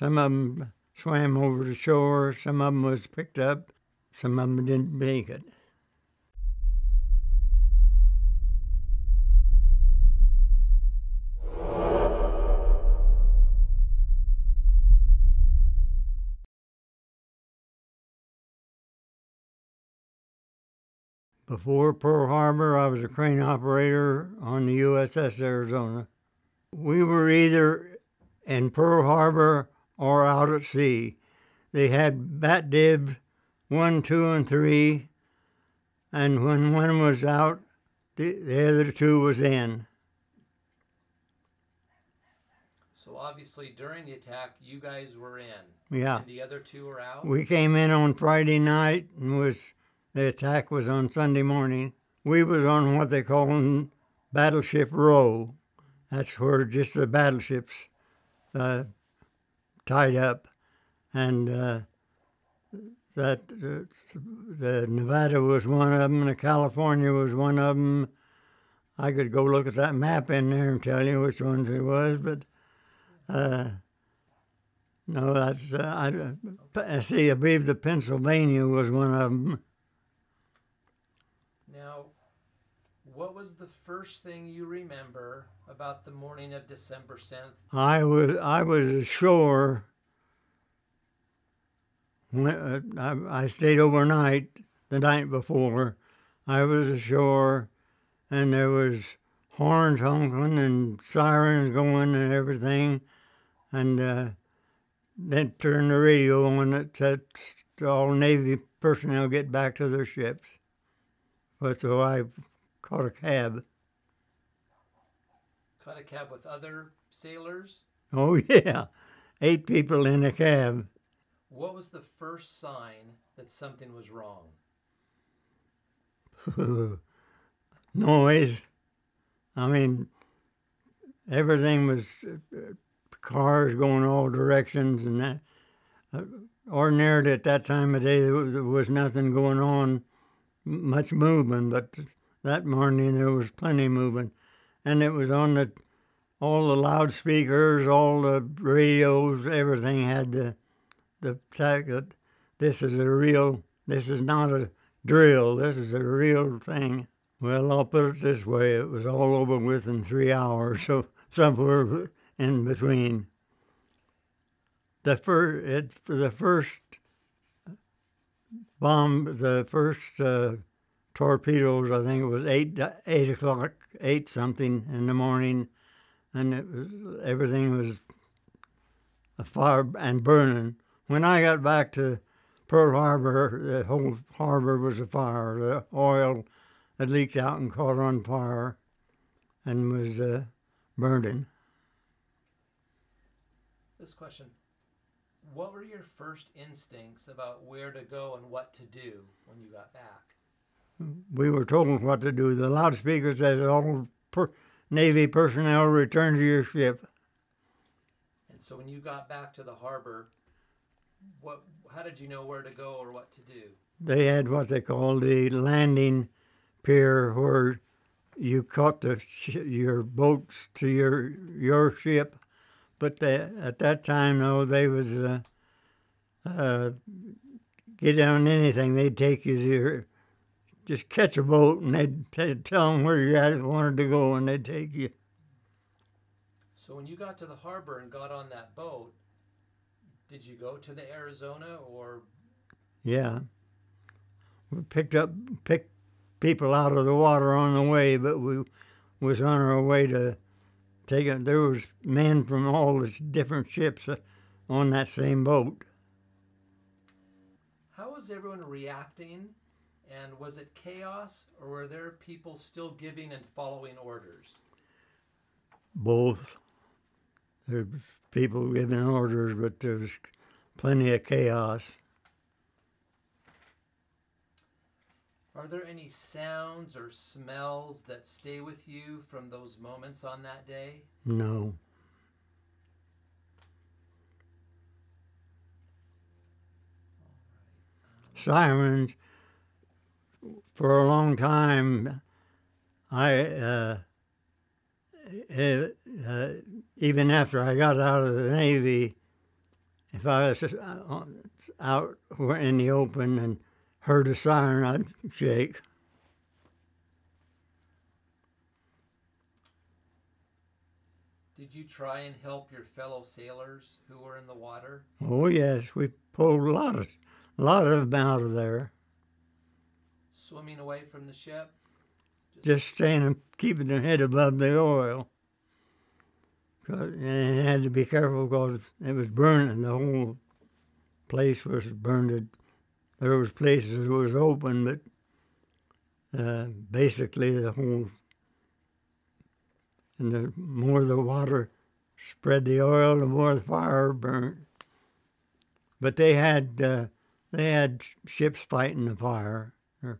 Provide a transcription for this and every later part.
Some of them swam over the shore, some of them was picked up, some of them didn't make it. Before Pearl Harbor, I was a crane operator on the USS Arizona. We were either in Pearl Harbor or out at sea. They had bat dibs 1, 2, and 3, and when one was out, the other two was in. So obviously during the attack, you guys were in. Yeah. And the other two were out? We came in on Friday night, and the attack was on Sunday morning. We was on what they call Battleship Row. That's where just the battleships tied up, and the Nevada was one of them, and the California was one of them. I could go look at that map in there and tell you which ones it was, but no, that's I believe the Pennsylvania was one of them. Now, what was the first thing you remember about the morning of December 7th? I was ashore. I stayed overnight the night before. I was ashore, and there was horns honking and sirens going and everything, and then turned the radio on that said all Navy personnel get back to their ships. So I caught a cab. Caught a cab with other sailors? Oh yeah, 8 people in a cab. What was the first sign that something was wrong? Noise. I mean, everything was cars going all directions, and that. Ordinarily at that time of day there was nothing going on, much movement, but that morning there was plenty moving, and it was on all the loudspeakers, all the radios, everything had the fact that this is not a drill, this is a real thing. Well, I'll put it this way, it was all over within 3 hours, so somewhere in between. The first bomb, the first torpedoes, I think it was 8 o'clock, 8 something in the morning, and everything was afire and burning. When I got back to Pearl Harbor, the whole harbor was afire. The oil had leaked out and caught on fire and was burning. This question, what were your first instincts about where to go and what to do when you got back? We were told what to do. The loudspeaker says all Navy personnel return to your ship. And so when you got back to the harbor, how did you know where to go or what to do? They had what they called the landing pier, where you caught your boats to your ship. But at that time, though, they was get on anything. They'd take you to just catch a boat, and they'd tell them where you wanted to go, and they'd take you. So when you got to the harbor and got on that boat, did you go to the Arizona or? Yeah. We picked people out of the water on the way, but we was on our way to take it. There was men from all the different ships on that same boat. How was everyone reacting, and was it chaos, or were there people still giving and following orders? Both. There was people giving orders, but there was plenty of chaos. Are there any sounds or smells that stay with you from those moments on that day? No. Sirens, for a long time, even after I got out of the Navy, If I was out in the open and heard a siren, I'd shake. Did you try and help your fellow sailors who were in the water? Oh yes, we pulled a lot of them out of there. Swimming away from the ship? Just staying and keeping their head above the oil. And you had to be careful because it was burning. The whole place was burned. There was places that was open, but basically the whole. And the more the water spread the oil, the more the fire burnt. But they had ships fighting the fire, or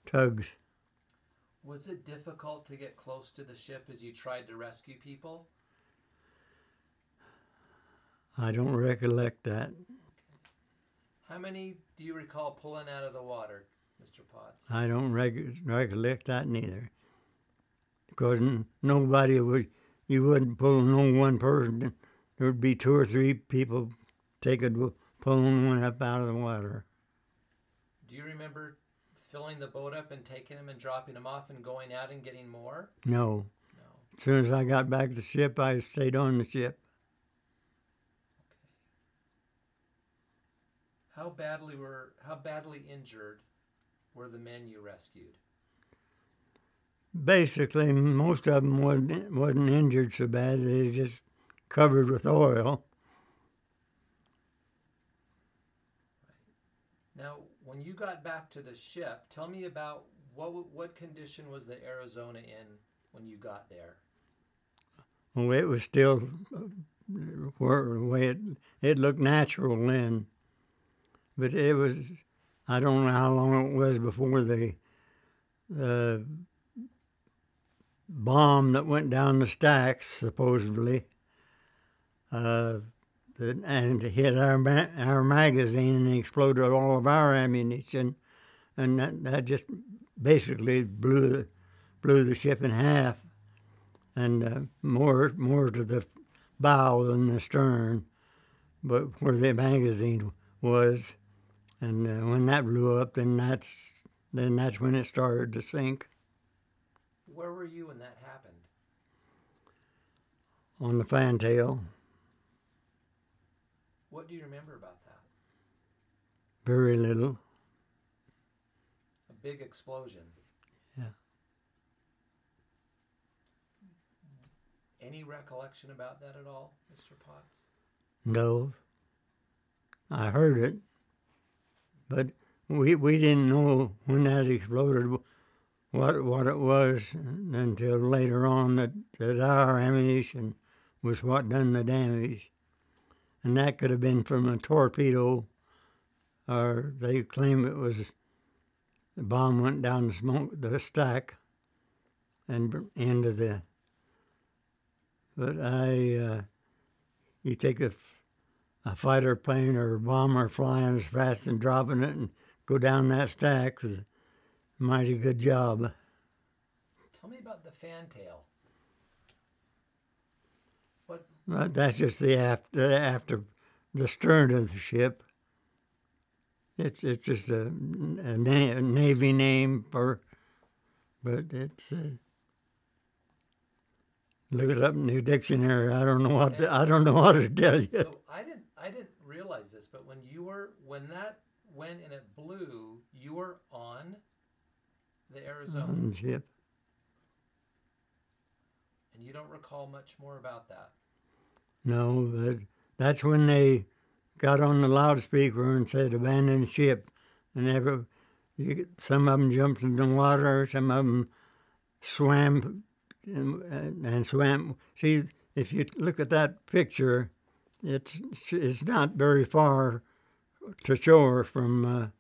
tugs. Was it difficult to get close to the ship as you tried to rescue people? I don't recollect that. How many do you recall pulling out of the water, Mr. Potts? I don't recollect that neither. Because nobody would, you wouldn't pull no one person. There would be 2 or 3 people pulling one up out of the water. Do you remember filling the boat up and taking them and dropping them off and going out and getting more? No. As soon as I got back to the ship, I stayed on the ship. Okay. How badly injured were the men you rescued? Basically, most of them wasn't injured so bad. They were just covered with oil. Right. Now, when you got back to the ship, tell me about what condition was the Arizona in when you got there? Well, it was still the way it looked natural then. But it was, I don't know how long it was before the bomb that went down the stacks, supposedly, and hit our magazine and exploded all of our ammunition, and that just basically blew the ship in half, and more to the bow than the stern, but where the magazine was, and when that blew up, then that's when it started to sink. Where were you when that happened? On the fantail. What do you remember about that? Very little. A big explosion. Yeah. Any recollection about that at all, Mr. Potts? No. I heard it, but we didn't know when that exploded what it was until later on that our ammunition was what done the damage. And that could have been from a torpedo, or they claim it was the bomb went down the stack and into the. But you take a fighter plane or a bomber flying as fast and dropping it and go down that stack was a mighty good job. Tell me about the fantail. What? That's just the after the stern of the ship. It's just a Navy name but it's look it up in the dictionary. I don't know what to tell you. So I didn't realize this, but when that went and it blew, you were on the Arizona. On the ship. And you don't recall much more about that. No, but that's when they got on the loudspeaker and said abandon ship, and some of them jumped in the water, some of them swam and swam. See, if you look at that picture, it's not very far to shore from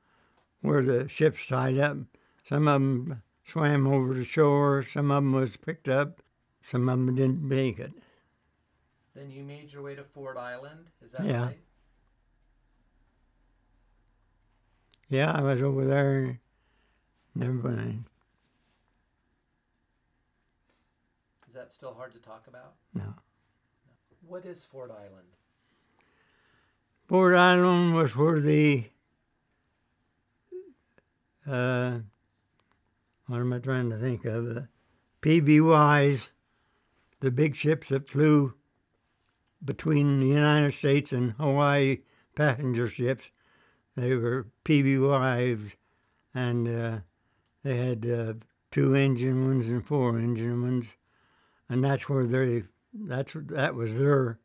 where the ship's tied up. Some of them swam over the shore, some of them was picked up, some of them didn't make it. Then you made your way to Ford Island, is that Yeah. right? Yeah, I was over there. Never mind. Is that still hard to talk about? No. What is Ford Island? Ford Island was where the, what am I trying to think of? PBYs, the big ships that flew between the United States and Hawaii passenger ships. They were PBYs, and they had 2-engine ones and 4-engine ones, and that's where that was their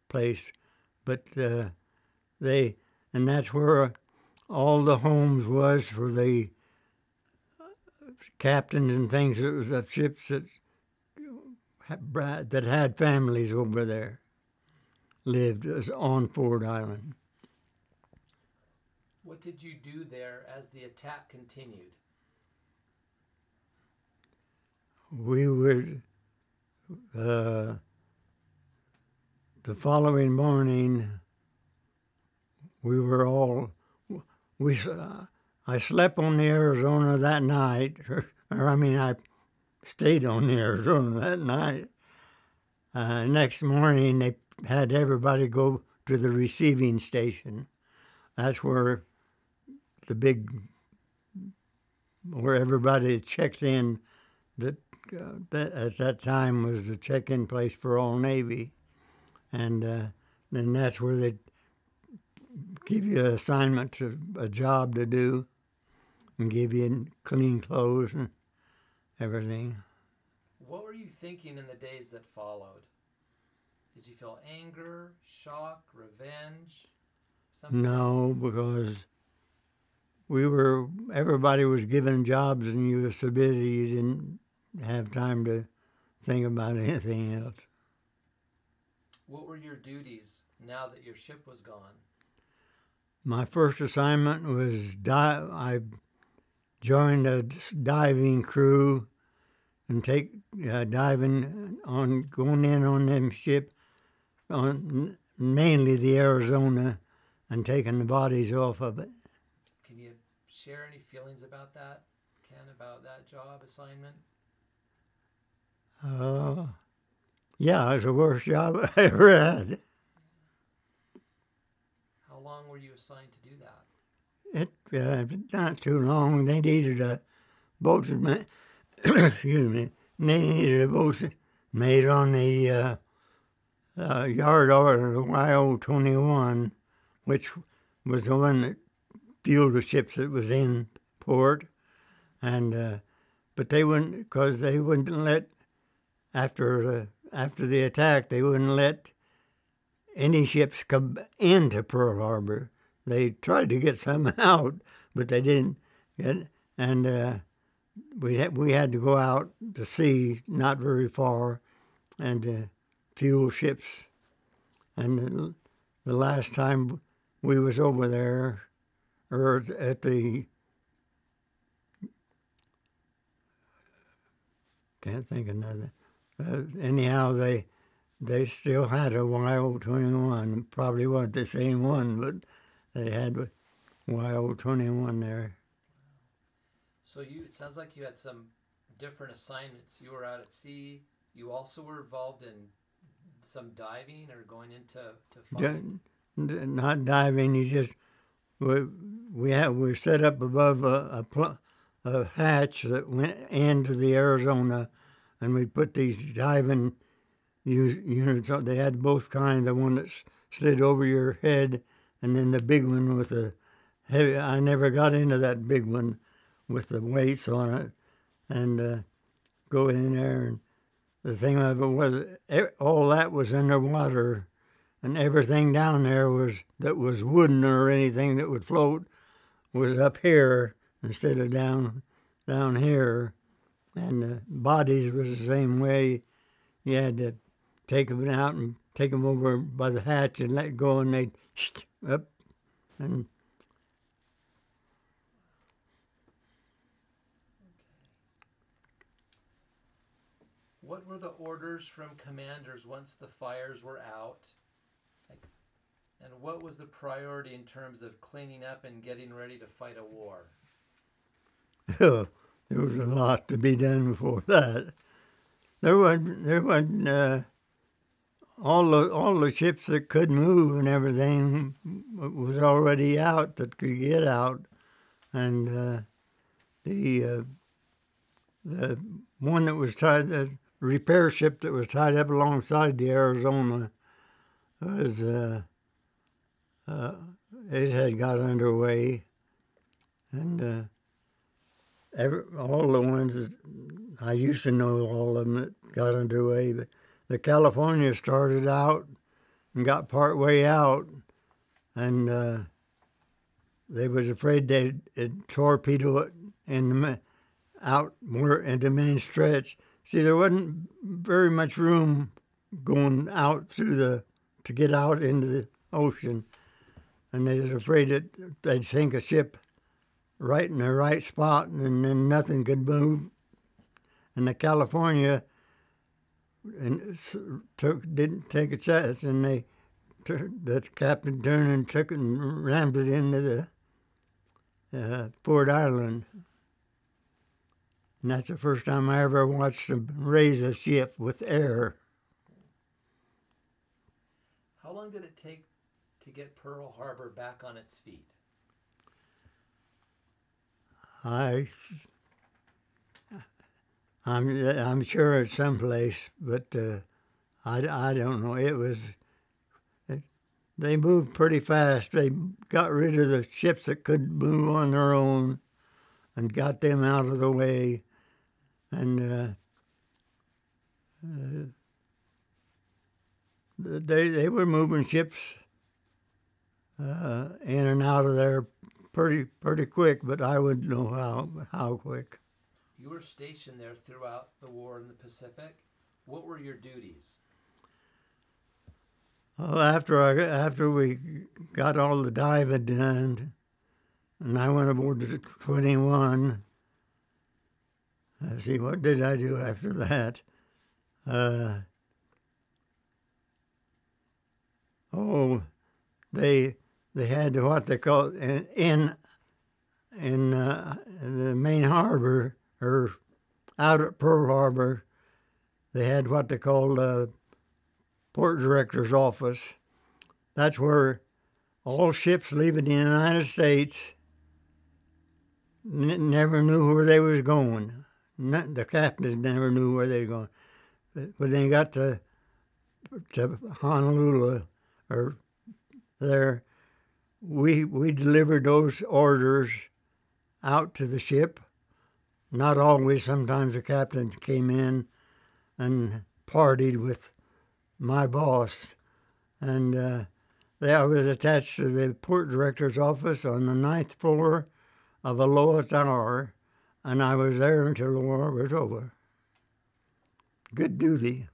place. But and that's where all the homes was for the captains and things. It was of ships that had families over there, lived on Ford Island. What did you do there as the attack continued? We would, the following morning, we were all, I slept on the Arizona that night, I stayed on the Arizona that night. Next morning, they had everybody go to the receiving station. That's where where everybody checks in. That at that time was the check-in place for all Navy, and then that's where they give you an assignment a job to do, and give you clean clothes and everything. What were you thinking in the days that followed? Did you feel anger, shock, revenge? Something No, else? because everybody was given jobs and you were so busy you didn't have time to think about anything else. What were your duties now that your ship was gone? My first assignment was I joined a diving crew and diving going in on them ship, on mainly the Arizona, and taking the bodies off of it. Can you share any feelings about that, Ken, about that job assignment? Yeah, it was the worst job I ever had. How long were you assigned to do that? Not too long. They needed a boatsman. Excuse me. They needed a boatsman made on the yard order, the YO-21, which was the one that fueled the ships that was in port, and but they wouldn't, because they wouldn't let after the attack, they wouldn't let any ships come into Pearl Harbor. They tried to get some out, but they didn't. And we had to go out to sea, not very far, and fuel ships. And the last time we was over there, or at the, can't think of another. Anyhow, they still had a YO-21. Probably wasn't the same one, but they had YO-21 there. So it sounds like you had some different assignments. You were out at sea. You also were involved in some diving or going into find? Not diving. You just we set up above a hatch that went into the Arizona, and we put these diving units on. They had both kinds. The one that slid over your head, and then the big one with the heavy. I never got into that big one with the weights on it, and go in there. And the thing of it was, all that was underwater, and everything down there that was wooden or anything that would float was up here instead of down here. And the bodies was the same way. You had to take them out and take them over by the hatch and let go, and they'd up. And what were the orders from commanders once the fires were out? And what was the priority in terms of cleaning up and getting ready to fight a war? there was a lot to be done before that. There wasn't all the ships that could move and everything was already out that could get out, and the one that was tied, the repair ship that was tied up alongside the Arizona was it had got underway, and all the ones that I used to know all of them that got underway, but the California started out and got part way out, and they was afraid they'd torpedo it out more in the main stretch. See, there wasn't very much room going out to get out into the ocean, and they was afraid that they'd sink a ship right in the right spot, and then nothing could move. And the California didn't take a chance, and the captain turned and took it and rammed it into the Fort Island. And that's the first time I ever watched them raise a ship with air. How long did it take to get Pearl Harbor back on its feet? I'm sure it's someplace, but I don't know. They moved pretty fast. They got rid of the ships that couldn't move on their own and got them out of the way. And they were moving ships in and out of there pretty quick, but I wouldn't know how quick. You were stationed there throughout the war in the Pacific. What were your duties? Well, after we got all the diving done, and I went aboard the 21. Let's see, what did I do after that? They had what they call in the main harbor, or out at Pearl Harbor, they had what they called port director's office. That's where all ships leaving the United States never knew where they was going. The captains never knew where they were going. But when they got to Honolulu, or there, we delivered those orders out to the ship. Not always. Sometimes the captains came in and partied with my boss, and I was attached to the port director's office on the 9th floor of a lower tower, and I was there until the war was over. Good duty.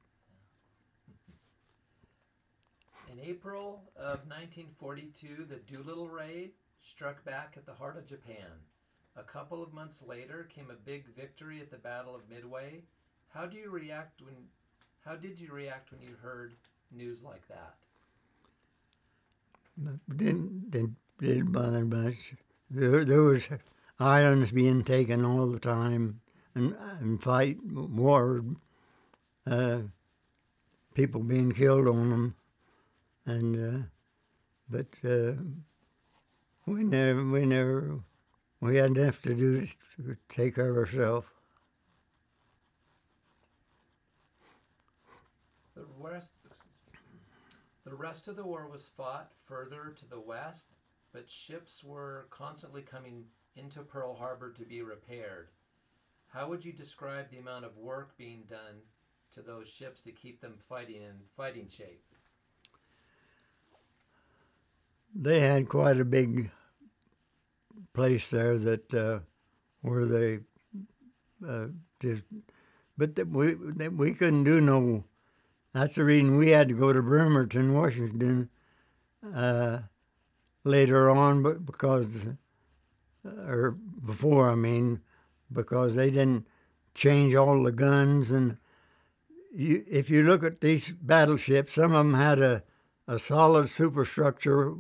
In April of 1942, the Doolittle raid struck back at the heart of Japan. A couple of months later came a big victory at the Battle of Midway. How did you react when you heard news like that? Didn't bother much. There was islands being taken all the time, and fight war, people being killed on them, and but we had enough to do to take care of ourselves. The rest of the war was fought further to the west, but ships were constantly coming into Pearl Harbor to be repaired. How would you describe the amount of work being done to those ships to keep them fighting in fighting shape? They had quite a big place there that where they we couldn't do no. That's the reason we had to go to Bremerton, Washington, later on, but because because they didn't change all the guns. And if you look at these battleships, some of them had a solid superstructure,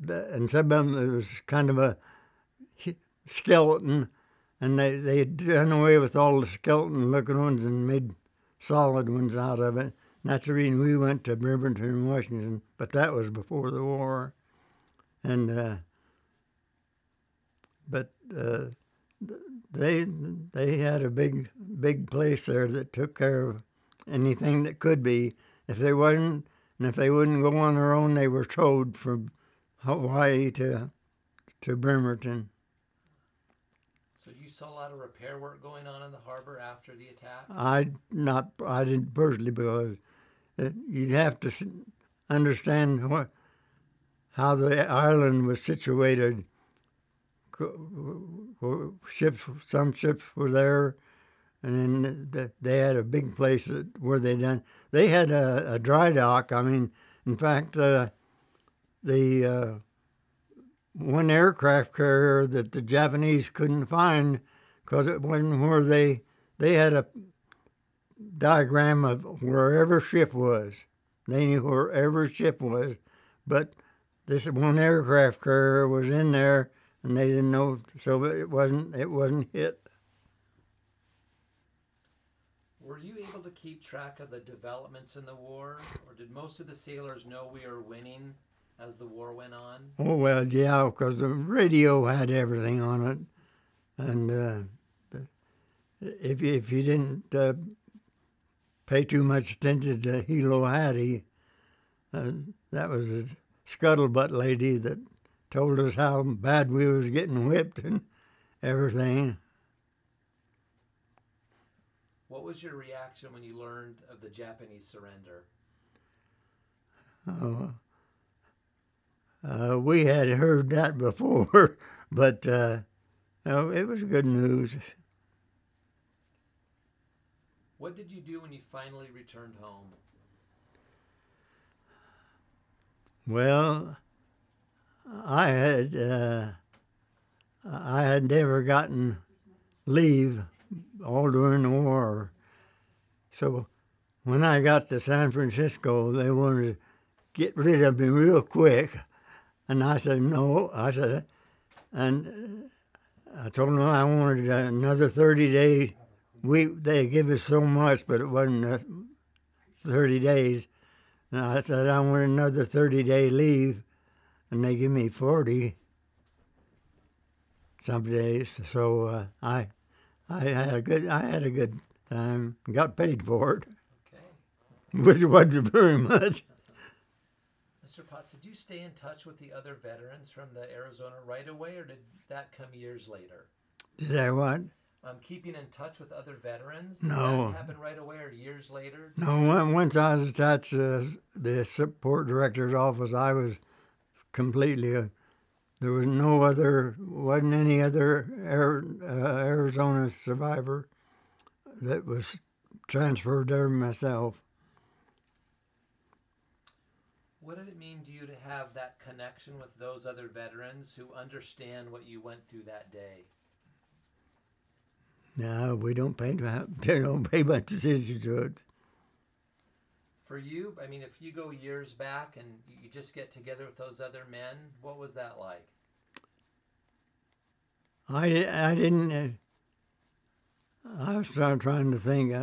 and some of them it was kind of a skeleton, and they had done away with all the skeleton-looking ones and made solid ones out of it. And that's the reason we went to Bremerton, Washington, but that was before the war. And they had a big place there that took care of anything that could be. If they wasn't, and if they wouldn't go on their own, they were towed from Hawaii to Bremerton. So you saw a lot of repair work going on in the harbor after the attack? I didn't personally, because you'd have to understand how the island was situated. Some ships were there, and then they had a big place where they had a dry dock. I mean, in fact, the one aircraft carrier that the Japanese couldn't find, because it wasn't where they had a diagram of wherever ship was. They knew wherever ship was, but this one aircraft carrier was in there, and they didn't know, so it wasn't hit. Were you able to keep track of the developments in the war, or did most of the sailors know we were winning as the war went on? Oh, well, yeah, because the radio had everything on it, and if you didn't pay too much attention to Hilo Hattie, that was a scuttlebutt lady that told us how bad we was getting whipped and everything. What was your reaction when you learned of the Japanese surrender? We had heard that before, but it was good news. What did you do when you finally returned home? Well, I had never gotten leave all during the war, so when I got to San Francisco, they wanted to get rid of me real quick, and I said no. And I told them I wanted another 30-day week. They give us so much, but it wasn't 30 days. And I said I wanted another 30-day leave, and they give me 40 some days. So I had a good time. Got paid for it, Okay. which wasn't very much. Mr. Potts, did you stay in touch with the other veterans from the Arizona right away, or did that come years later? Did I what? Keeping in touch with other veterans? Did No. that happen right away or years later? No, once I was attached to the support director's office, I was completely. There was wasn't any other Arizona survivor that was transferred there myself. What did it mean to you to have that connection with those other veterans who understand what you went through that day? No, we don't pay much attention to it. For you, I mean, if you go years back and you just get together with those other men, what was that like? I didn't. I was trying to think.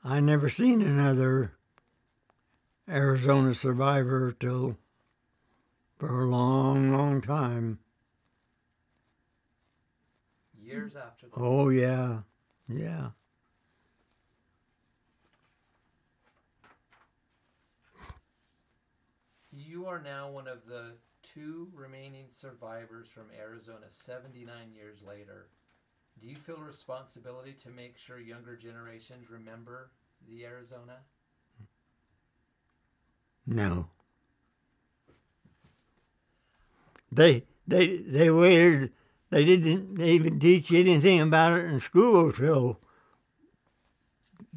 I never seen another Arizona survivor till for a long, long time. Years after that. Oh yeah, yeah. You are now one of the 2 remaining survivors from Arizona 79 years later. Do you feel a responsibility to make sure younger generations remember the Arizona? No. They waited. They didn't even teach anything about it in school till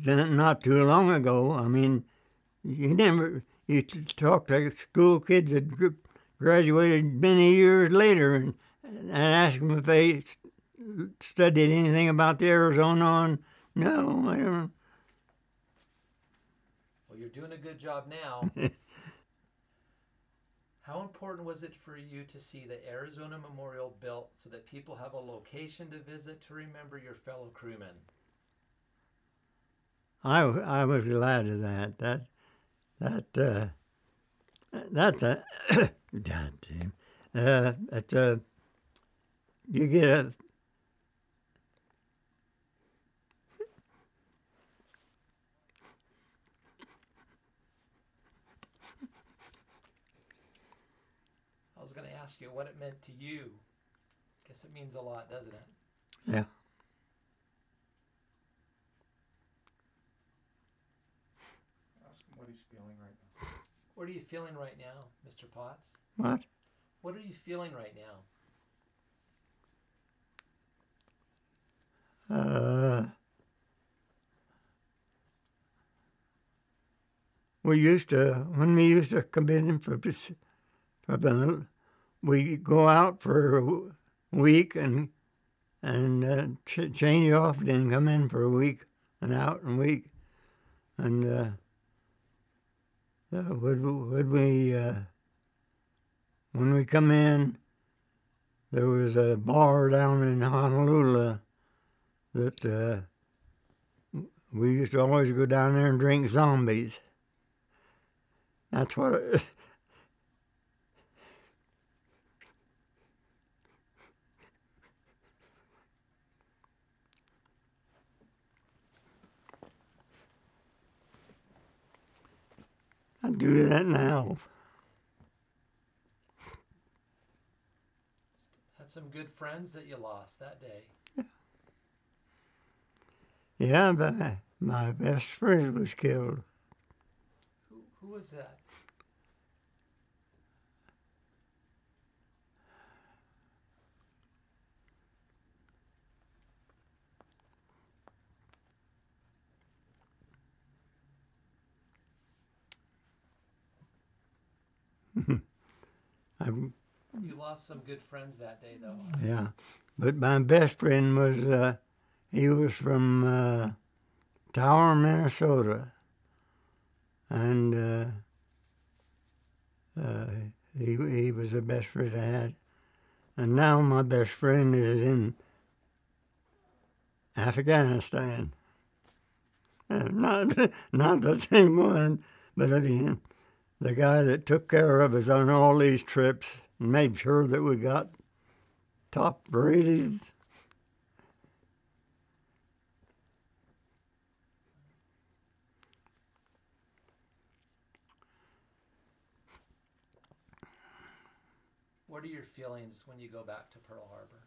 not too long ago. I mean, you talk to school kids that graduated many years later and ask them if they studied anything about the Arizona. And no, I don't. Well, you're doing a good job now. How important was it for you to see the Arizona Memorial built so that people have a location to visit to remember your fellow crewmen? I was glad of that. That's a God damn. It's a you get a I was going to ask you what it meant to you. Guess it means a lot, doesn't it? yeah. Ask him what he's feeling right now. What are you feeling right now, Mr. Potts? What? What are you feeling right now? We used to when we used to come in we go out for a week and change off, then come in for a week and out and week, and would we when we come in, there was a bar down in Honolulu that we used to always go down there and drink zombies. That's what I do that now. Had some good friends that you lost that day. Yeah, but my best friend was killed. Who was that? You lost some good friends that day, though. Yeah, but my best friend was he was from Tower, Minnesota, and he was the best friend I had. And now my best friend is in Afghanistan. Not the same one, but I mean, the guy that took care of us on all these trips and made sure that we got top rated. What are your feelings when you go back to Pearl Harbor?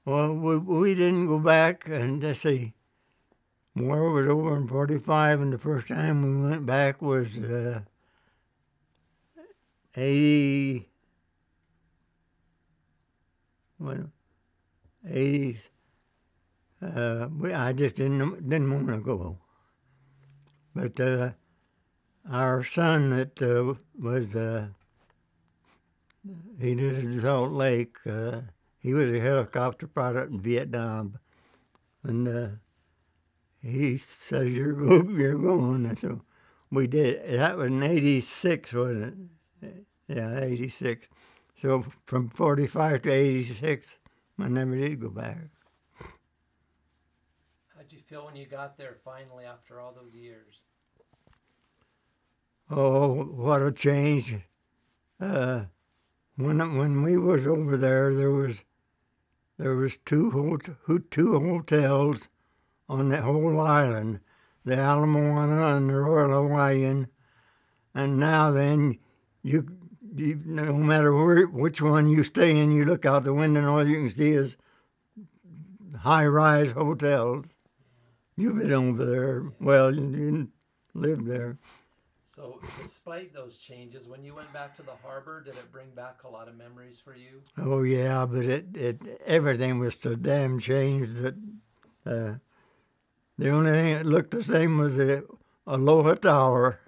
Well, we didn't go back, and let's see, war was over in 45, and the first time we went back was 80s. I just didn't want to go. But our son that was he did it in Salt Lake. He was a helicopter pilot in Vietnam, and he says, you're going. And so we did. That was in 86, wasn't it? Yeah, 86. So from 45 to 86, I never did go back. How'd you feel when you got there finally after all those years? Oh, what a change. When we was over there was two hotels on the whole island, the Alamoana and the Royal Hawaiian, and now then you no matter which one you stay in, you look out the window and all you can see is high-rise hotels. You've been over there. Well, you lived there. So despite those changes, when you went back to the harbor, did it bring back a lot of memories for you? Oh yeah, but everything was so damn changed that the only thing that looked the same was a Aloha Tower.